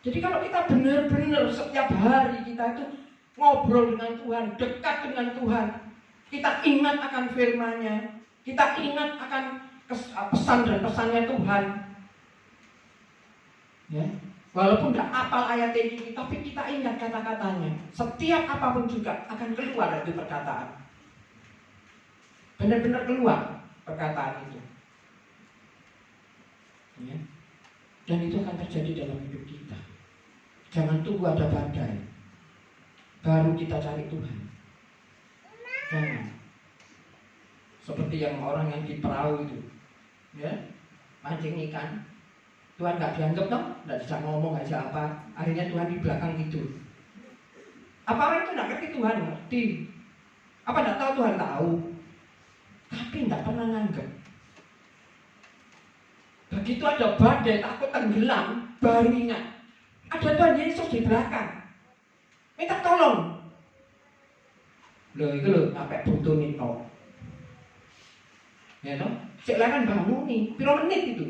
Jadi kalau kita benar-benar setiap hari kita itu ngobrol dengan Tuhan, dekat dengan Tuhan, kita ingat akan firman-Nya, kita ingat akan pesan dan pesannya Tuhan, ya, walaupun tidak hafal ayat ini, tapi kita ingat kata-katanya. Setiap apapun juga akan keluar dari perkataan, benar-benar keluar perkataan itu, ya. Dan itu akan terjadi dalam hidup kita. Jangan tunggu ada badai baru kita cari Tuhan. Jangan. Seperti yang orang yang di perahu itu, ya, mancing ikan, Tuhan nggak dianggap dong, nggak bisa ngomong aja apa, akhirnya Tuhan di belakang tidur. Apa orang itu nggak ngerti Tuhan? Ngerti. Apa nggak tahu Tuhan? Tahu. Tapi nggak pernah nganggap. Begitu ada badai takut tenggelam, baru ingat ada Tuhan Yesus di belakang, minta tolong. Loh itu loh, sampai butuh nito. Ya toh, cek lakan bangun nih, piro menit itu.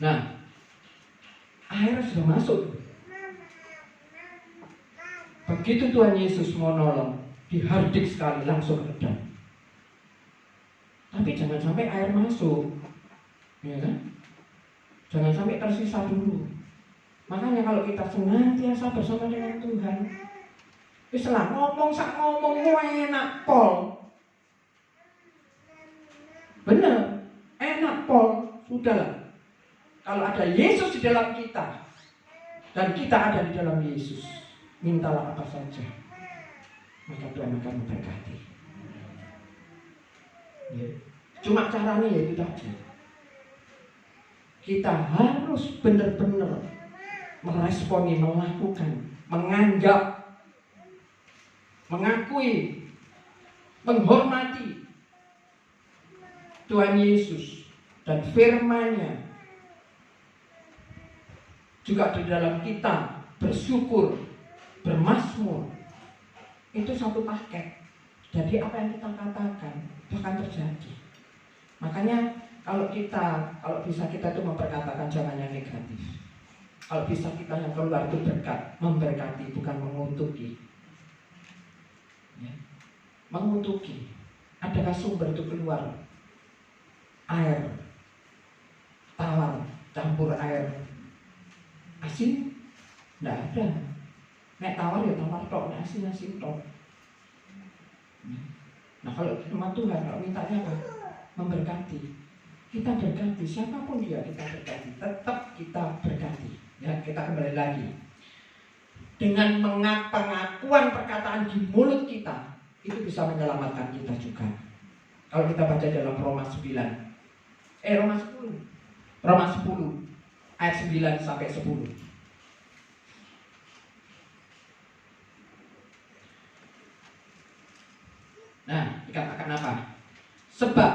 Nah, akhirnya sudah masuk. Begitu Tuhan Yesus mau nolong, dihardik sekali langsung redam. Tapi jangan sampai air masuk, ya kan? Jangan sampai tersisa dulu. Makanya kalau kita senantiasa bersama dengan Tuhan, Islam ngomong sak ngomong enak pol. Benar, enak pol, sudahlah. Kalau ada Yesus di dalam kita dan kita ada di dalam Yesus, mintalah apa saja, maka Tuhan akan memberkati. Ya. Cuma caranya yaitu tadi, kita harus benar-benar meresponi, melakukan, menganggap, mengakui, menghormati Tuhan Yesus dan firman-Nya juga di dalam kita bersyukur, bermazmur, itu satu paket. Jadi apa yang kita katakan bahkan terjadi. Makanya kalau bisa kita itu memperkatakan jangan yang negatif. Kalau bisa kita yang keluar itu berkat, memberkati bukan mengutuki. Ya. Mengutuki. Adakah sumber itu keluar? Air tawar campur air asin? Tidak ada. Nek tawar ya tawar tok, nek asin tok. Nah kalau sama Tuhan, kalau mintanya apa? Memberkati. Kita berkati, siapapun dia kita berkati. Tetap kita berkati. Ya, kita kembali lagi. Dengan pengakuan perkataan di mulut kita, itu bisa menyelamatkan kita juga. Kalau kita baca dalam Roma 10 ayat 9 sampai 10. Nah, dikatakan apa? Sebab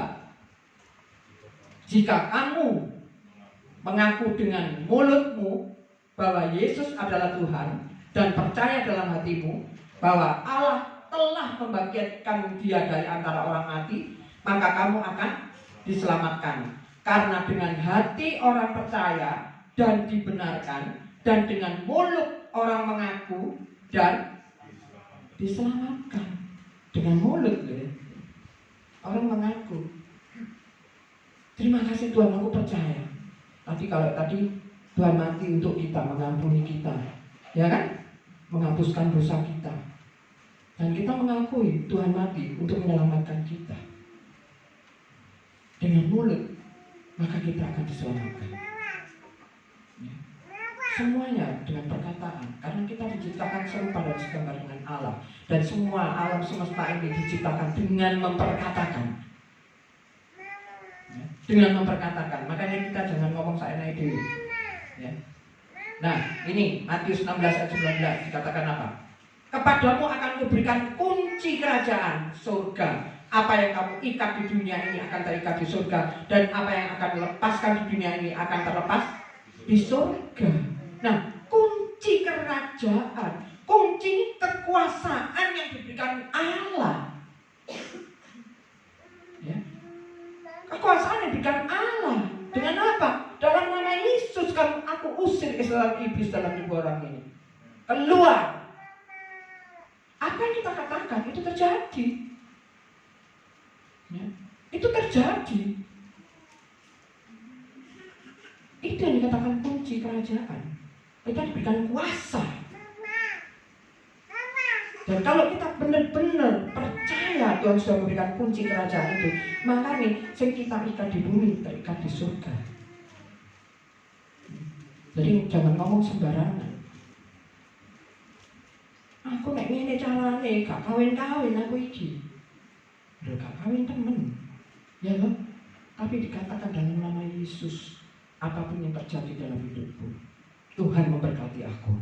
jika kamu mengaku dengan mulutmu bahwa Yesus adalah Tuhan dan percaya dalam hatimu bahwa Allah telah membangkitkan dia dari antara orang mati, maka kamu akan diselamatkan. Karena dengan hati orang percaya dan dibenarkan, dan dengan mulut orang mengaku dan diselamatkan. Dengan mulut ya. Orang mengaku, terima kasih Tuhan, aku percaya. Tapi kalau tadi Tuhan mati untuk kita, mengampuni kita, ya kan? Menghapuskan dosa kita. Dan kita mengakui Tuhan mati untuk menyelamatkan kita. Dengan mulut, maka kita akan diselamatkan. Ya. Semuanya dengan perkataan. Karena kita diciptakan serupa dan segambar dengan Allah. Dan semua alam semesta ini diciptakan dengan memperkatakan. Ya. Dengan memperkatakan. Makanya kita jangan ngomong saya dewi. Ya. Nah ini Matius 16 ayat 19 dikatakan apa? Kepadamu akan kuberikan kunci kerajaan surga. Apa yang kamu ikat di dunia ini akan terikat di surga, dan apa yang akan dilepaskan di dunia ini akan terlepas di surga. Nah, kunci kerajaan, kunci kekuasaan yang diberikan Allah. Ya. Kekuasaan yang diberikan Allah. Dengan apa? Dalam nama Yesus aku usir kesalahan iblis dalam tubuh orang ini. Keluar. Apa yang kita katakan itu terjadi. Ya. Itu terjadi. Itu yang dikatakan kunci kerajaan. Kita diberikan kuasa. Dan kalau kita benar-benar percaya Tuhan sudah memberikan kunci kerajaan itu, maka nih, yang kita ikat di bumi terikat di surga. Jadi jangan ngomong sembarangan. Aku nek ngene carane, gak kawin-kawin aku iki. Lho gak kawin temen. Ya loh. Tapi dikatakan dalam nama Yesus, apapun yang terjadi dalam hidupku, Tuhan memberkati aku.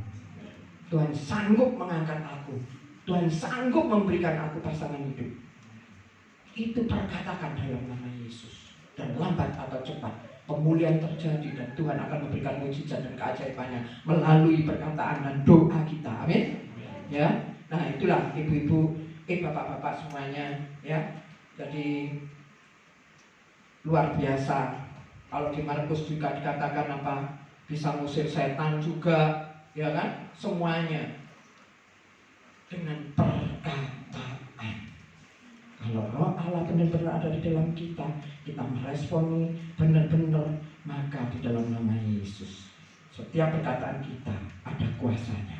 Tuhan sanggup mengangkat aku. Tuhan sanggup memberikan aku pasangan hidup. Itu perkatakan dalam nama Yesus. Dan lambat atau cepat pemulihan terjadi, dan Tuhan akan memberikan mujizat dan keajaibannya melalui perkataan dan doa kita. Amin. Ya. Nah, itulah ibu-ibu, bapak-bapak semuanya, ya. Jadi luar biasa. Kalau di Markus juga dikatakan apa? Bisa ngusir setan juga, ya kan? Semuanya dengan perkataan. Kalau roh Allah benar-benar ada di dalam kita, kita meresponi benar-benar, maka di dalam nama Yesus setiap perkataan kita ada kuasanya.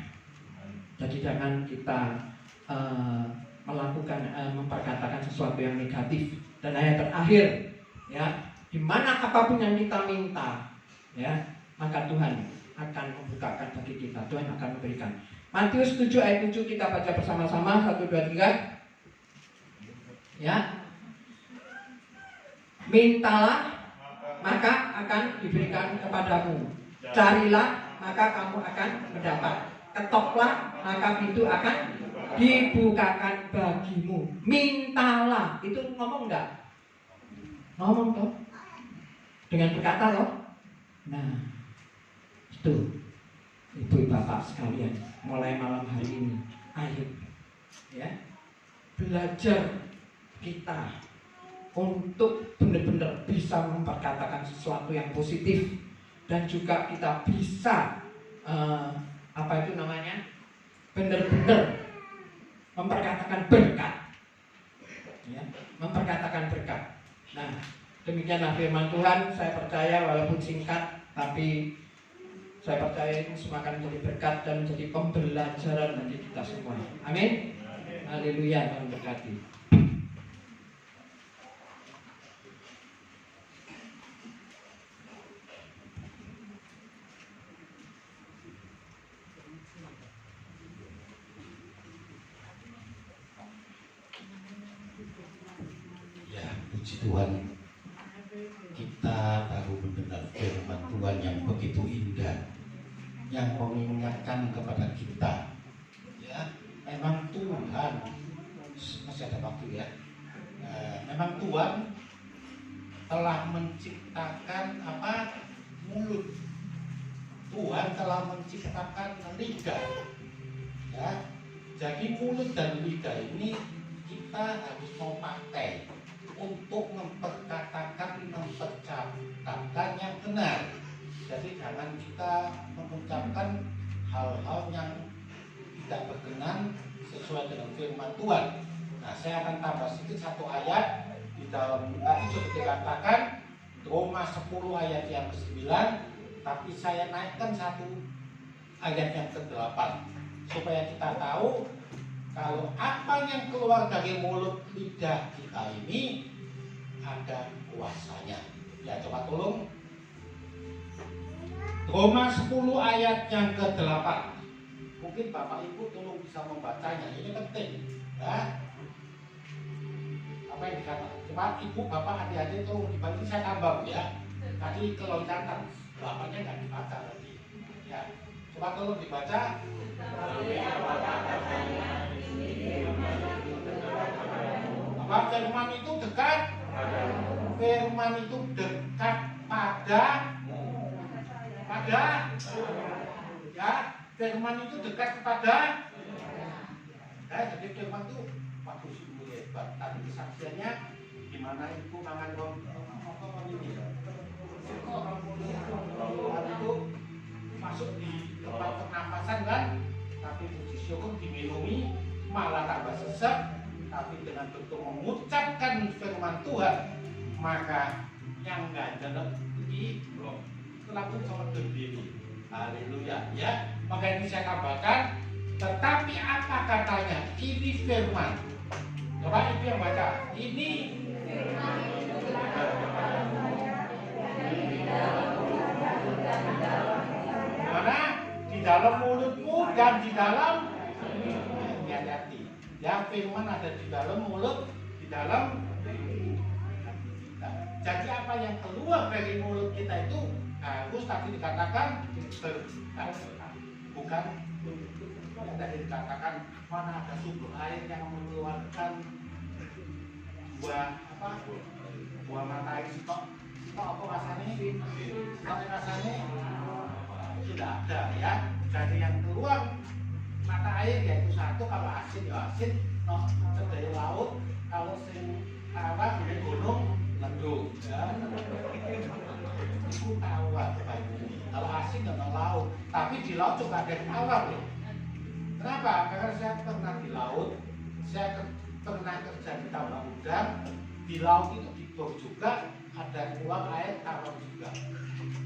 Jadi jangan kita memperkatakan sesuatu yang negatif. Dan ayat terakhir, ya, di mana apapun yang kita minta, ya, maka Tuhan akan membukakan bagi kita. Tuhan akan memberikan. Matius 7 ayat 7 kita baca bersama-sama. 1, 2, 3. Ya. Mintalah, maka akan diberikan kepadamu. Carilah, maka kamu akan mendapat. Ketoklah, maka pintu akan dibukakan bagimu. Mintalah, itu ngomong enggak? ngomong toh, dengan berkata loh. Nah, itu ibu bapak sekalian, mulai malam hari ini, ayo ya belajar kita untuk benar-benar bisa memperkatakan sesuatu yang positif, dan juga kita bisa apa itu namanya, benar-benar memperkatakan berkat, ya, memperkatakan berkat. Nah, demikianlah firman Tuhan. Saya percaya walaupun singkat, tapi saya percaya ini semua akan menjadi berkat dan menjadi pembelajaran bagi kita semua. Amin. Haleluya. Tuhan berkati. Ya, puji Tuhan, kita baru mendengar firman Tuhan yang begitu indah, yang mengingatkan kepada kita, ya, memang Tuhan, masih ada waktu ya, memang Tuhan telah menciptakan mulut. Tuhan telah menciptakan lidah, ya. Jadi mulut dan lidah ini kita harus mau pakai untuk memperkatakan yang benar. Jadi jangan kita mengucapkan hal-hal yang tidak berkenan sesuai dengan firman Tuhan. Nah, saya akan tambah sedikit satu ayat di dalam, tadi sudah dikatakan Roma 10 ayat yang ke-9, tapi saya naikkan satu ayat yang ke-8 supaya kita tahu kalau apa yang keluar dari mulut lidah kita ini ada kuasanya. Ya, coba tolong Roma 10 ayat yang ke-8. Mungkin Bapak Ibu tolong bisa membacanya, ini penting ya. Apa yang dikatakan? Coba Ibu, Bapak, adik-adik tolong dibantu, saya tambah ya. Tadi keloncatan 8-nya nggak dibaca tadi. Ya, coba tolong dibaca. Apa firman itu dekat? Firman itu dekat pada ya, firman itu dekat kepada jadi firman itu bagus, hebat. Tadi kesaksiannya gimana ibu mangan ini ya, itu masuk di tempat pernapasan kan, tapi puji syukur diminumi malah tambah sesak. Tapi dengan betul mengucapkan firman Tuhan, maka yang ganjal pergi langsung sama berdiri. Haleluya ya. Maka ini saya kabarkan. Tetapi apa katanya? Ini firman. Coba ibu yang baca. Ini mana? Di dalam mulutmu dan di dalam hati. Ya, firman ada di dalam mulut, di dalam. Jadi apa yang keluar dari mulut kita itu harus tadi dikatakan berkat, bukan yang tadi dikatakan mana ada sumber air yang mengeluarkan buah mata air stok apa rasanya? Rasanya tidak ada ya. Jadi yang keluar mata air yaitu satu, kalau asin ya asin, dari laut, kalau sing dari gunung lendung ya. Itu tawar kalau asin dan laut, tapi di laut juga ada tawar loh. Kenapa? Karena saya pernah di laut, saya pernah kerja di tambang udang. Di laut itu di bawah juga ada keluar air tawar juga.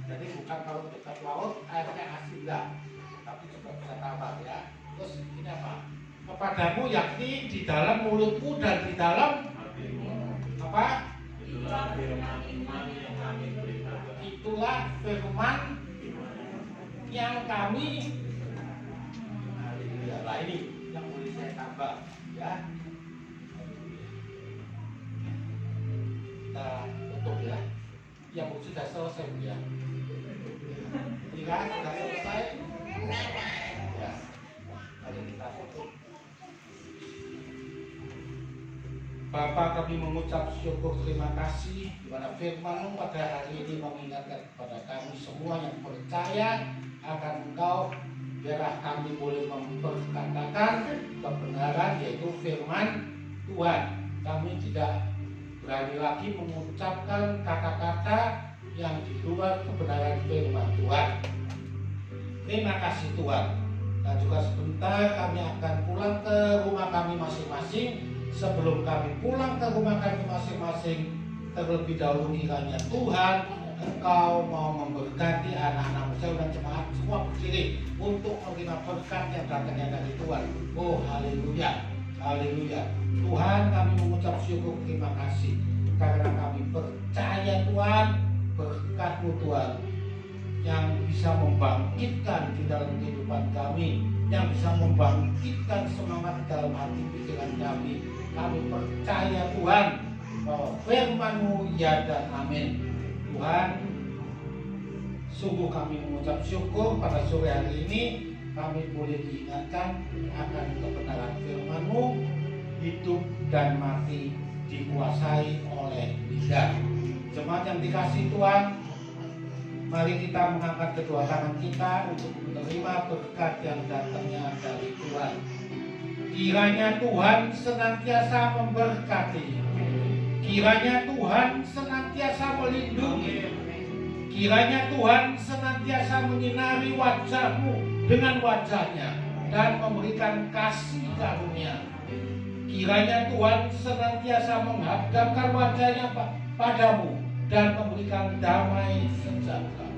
Jadi bukan kalau dekat laut airnya asin enggak, tapi juga bisa tawar ya. Terus ini apa? Kepadamu yakni di dalam mulutmu dan di dalam apa? Itulah firman iman yang kami beritakan. Itulah firman yang kami. Nah, ini yang boleh saya tambah ya. Kita tutup ya. Yang sudah selesai ya. Jika sudah selesai. Ya. Bapa, kami mengucap syukur terima kasih di mana firman-Mu pada hari ini mengingatkan kepada kami semua yang percaya akan Engkau, biarlah kami boleh memperkatakan kebenaran yaitu firman Tuhan. Kami tidak berani lagi mengucapkan kata-kata yang di luar kebenaran firman Tuhan. Terima kasih Tuhan. Dan juga sebentar kami akan pulang ke rumah kami masing-masing. Sebelum kami pulang ke rumah kami masing-masing, terlebih dahulu kiranya Tuhan Engkau mau memberkati anak-anak muda dan jemaat semua berdiri untuk menerima berkat yang datangnya dari Tuhan. Oh haleluya, haleluya. Tuhan, kami mengucap syukur terima kasih karena kami percaya Tuhan, berkat-Mu Tuhan yang bisa membangkitkan di dalam kehidupan kami, yang bisa membangkitkan semangat dalam hati pikiran kami. Kami percaya Tuhan bahwa firman-Mu ya dan amin. Tuhan, sungguh kami mengucap syukur pada sore hari ini kami boleh diingatkan akan kebenaran firman-Mu, hidup dan mati dikuasai oleh lidah. Jemaat yang dikasihi Tuhan, mari kita mengangkat kedua tangan kita untuk menerima berkat yang datangnya dari Tuhan. Kiranya Tuhan senantiasa memberkati. Kiranya Tuhan senantiasa melindungi. Kiranya Tuhan senantiasa menyinari wajah-Mu dengan wajahnya dan memberikan kasih karunia. Kiranya Tuhan senantiasa menghadapkan wajahnya padamu dan memberikan damai sejahtera.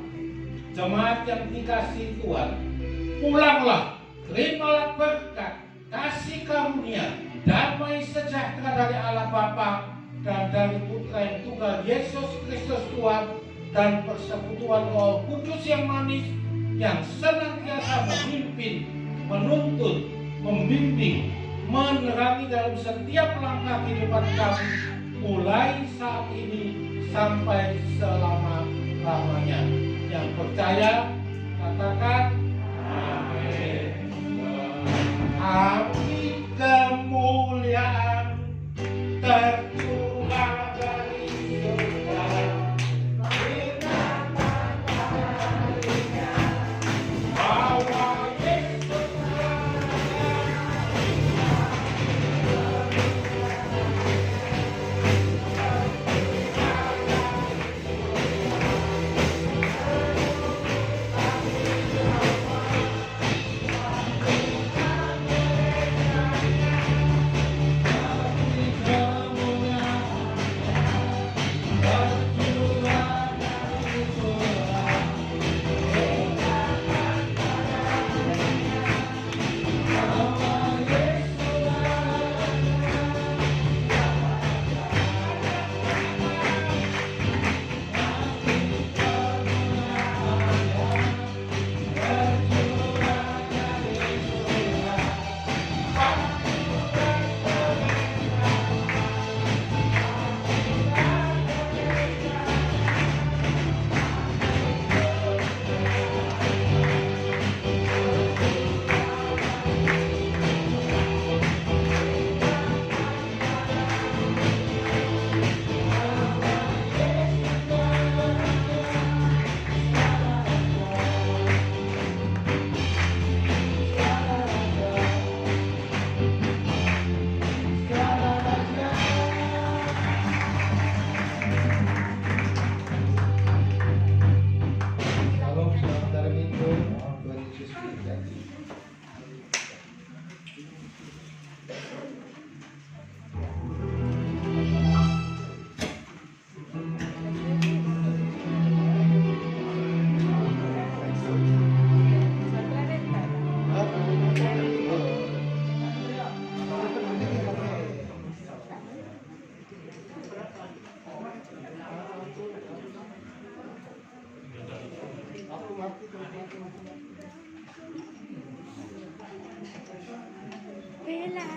Jemaat yang dikasihi Tuhan, pulanglah, terimalah berkat, kasih karunia, damai sejahtera dari Allah Bapa dan dari Putra yang tunggal Yesus Kristus Tuhan, dan persekutuan Roh Kudus yang manis yang senantiasa memimpin, menuntun, membimbing, menerangi dalam setiap langkah kehidupan kami mulai saat ini sampai selama-lamanya. Yang percaya katakan amin. Api kemuliaan tercurah dari surga. Bella.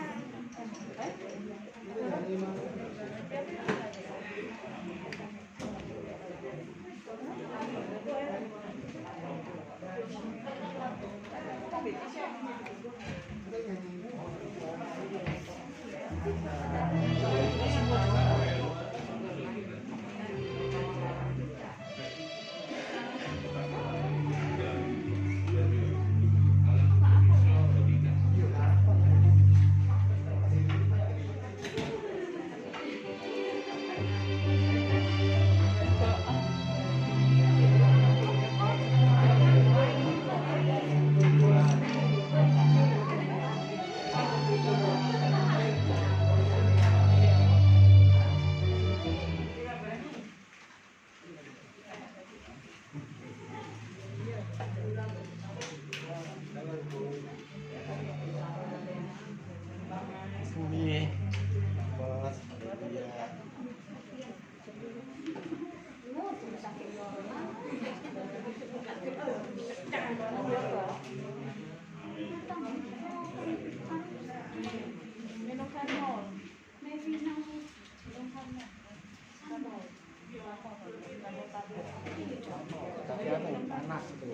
Tapi panas itu.